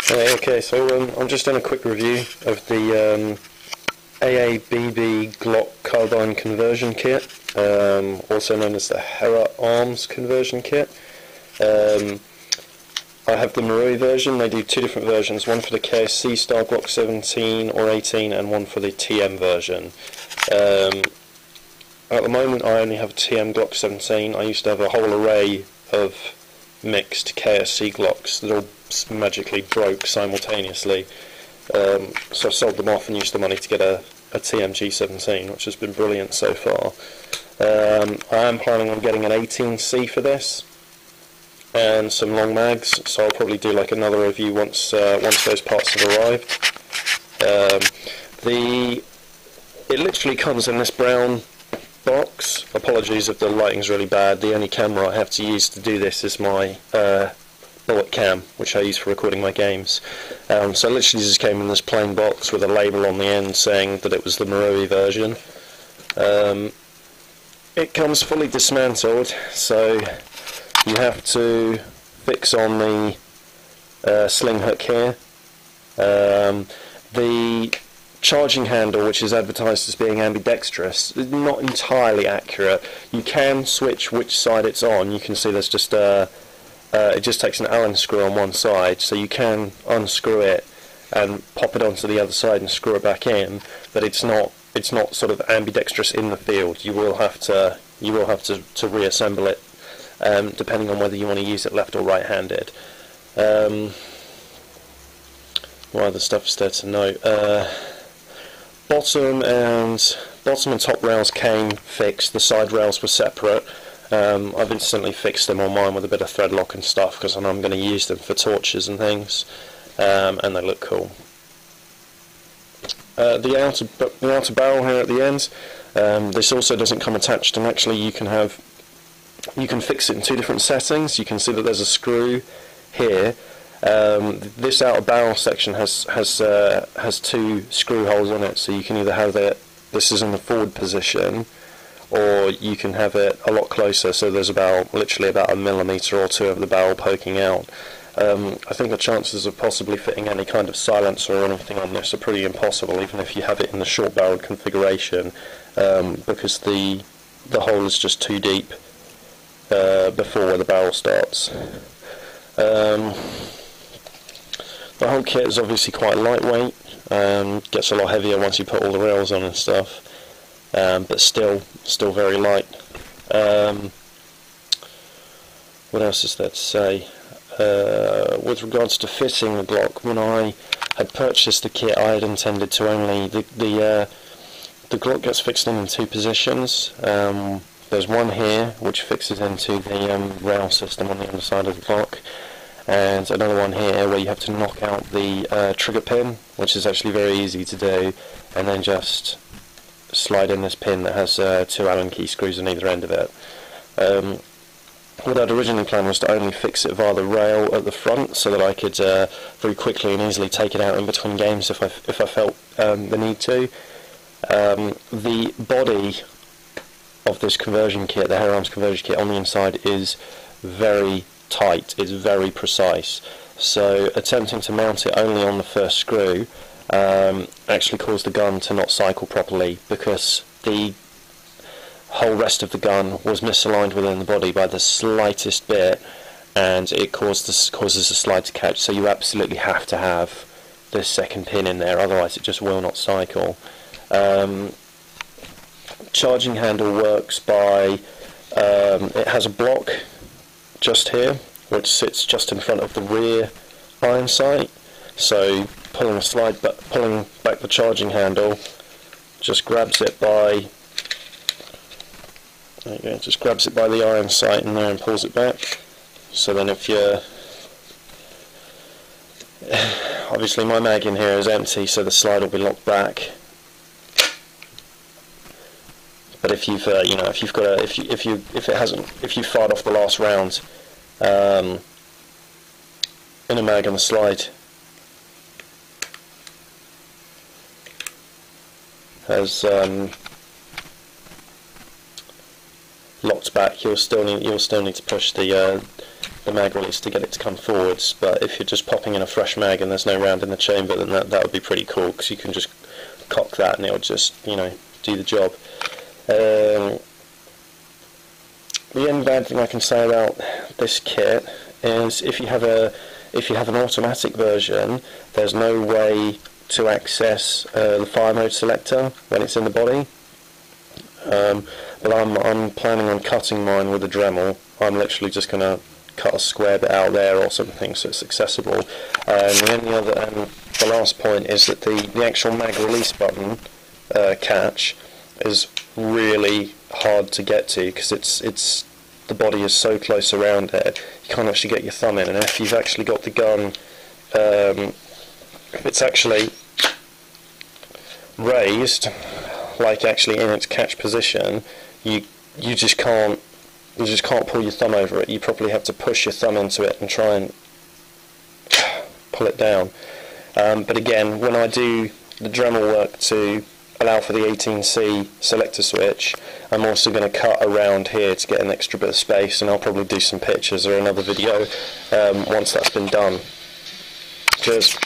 Okay, so I'm just doing a quick review of the AABB GLOCK Carbine conversion kit, also known as the Hera Arms conversion kit. I have the Marui version. They do two different versions, one for the KSC style GLOCK 17 or 18 and one for the TM version. At the moment I only have a TM GLOCK 17. I used to have a whole array of mixed KSC Glocks that all magically broke simultaneously, so I sold them off and used the money to get a TM G17, which has been brilliant so far. I am planning on getting an 18C for this and some long mags, so I'll probably do like another review once those parts have arrived. It literally comes in this brown box. Apologies if the lighting's really bad. The only camera I have to use to do this is my bullet cam, which I use for recording my games. So it literally just came in this plain box with a label on the end saying that it was the Marui version. It comes fully dismantled, so you have to fix on the sling hook here. The charging handle, which is advertised as being ambidextrous, is not entirely accurate. You can switch which side it's on. You can see there's just it just takes an Allen screw on one side, so you can unscrew it and pop it onto the other side and screw it back in, but it's not sort of ambidextrous in the field. You will have to reassemble it, depending on whether you want to use it left or right-handed. What other stuff is there to note? Bottom and top rails came fixed. The side rails were separate. I've instantly fixed them on mine with a bit of thread lock and stuff because I know I'm going to use them for torches and things, and they look cool. The outer barrel here at the end, this also doesn't come attached, and actually you can fix it in two different settings. You can see that there's a screw here. This outer barrel section has two screw holes in it, so you can either have this is in the forward position, or you can have it a lot closer, so there's literally about a millimetre or two of the barrel poking out. I think the chances of possibly fitting any kind of silencer or anything on this are pretty impossible, even if you have it in the short barreled configuration, because the hole is just too deep before where the barrel starts. The whole kit is obviously quite lightweight, gets a lot heavier once you put all the rails on and stuff, but still very light. What else is there to say? With regards to fitting the Glock, when I had purchased the kit, I had intended to only the Glock gets fixed in two positions. There's one here which fixes into the rail system on the underside of the Glock, and another one here where you have to knock out the trigger pin, which is actually very easy to do, and then just slide in this pin that has two Allen key screws on either end of it. What I'd originally planned was to only fix it via the rail at the front, so that I could very quickly and easily take it out in between games if I felt the need to. The body of this conversion kit, the Hera Arms conversion kit, on the inside is very tight, it's very precise, so attempting to mount it only on the first screw actually caused the gun to not cycle properly, because the whole rest of the gun was misaligned within the body by the slightest bit, and it causes the slide to catch. So you absolutely have to have this second pin in there, otherwise it just will not cycle. Charging handle works by it has a block just here which sits just in front of the rear iron sight, so pulling back the charging handle just grabs it by the iron sight in there and pulls it back. So then if you're obviously my mag in here is empty, so the slide will be locked back. But if you've if you fired off the last round in a mag and the slide has locked back, you'll still need to push the the mag release to get it to come forwards. But if you're just popping in a fresh mag and there's no round in the chamber, then that would be pretty cool, because you can just cock that and it'll just, you know, do the job. The only bad thing I can say about this kit is if you have an automatic version, there's no way to access the fire mode selector when it's in the body. But I'm planning on cutting mine with a Dremel. I'm literally just going to cut a square bit out there or something so it's accessible. And the last point is that the actual mag release button catch is really hard to get to, because it's the body is so close around it, you can't actually get your thumb in. And if you've actually got the gun, if it's actually raised, like actually in its catch position, you just can't pull your thumb over it. You probably have to push your thumb into it and try and pull it down. But again, when I do the Dremel work to allow for the 18C selector switch, I'm also going to cut around here to get an extra bit of space, and I'll probably do some pictures or another video once that's been done. Cheers.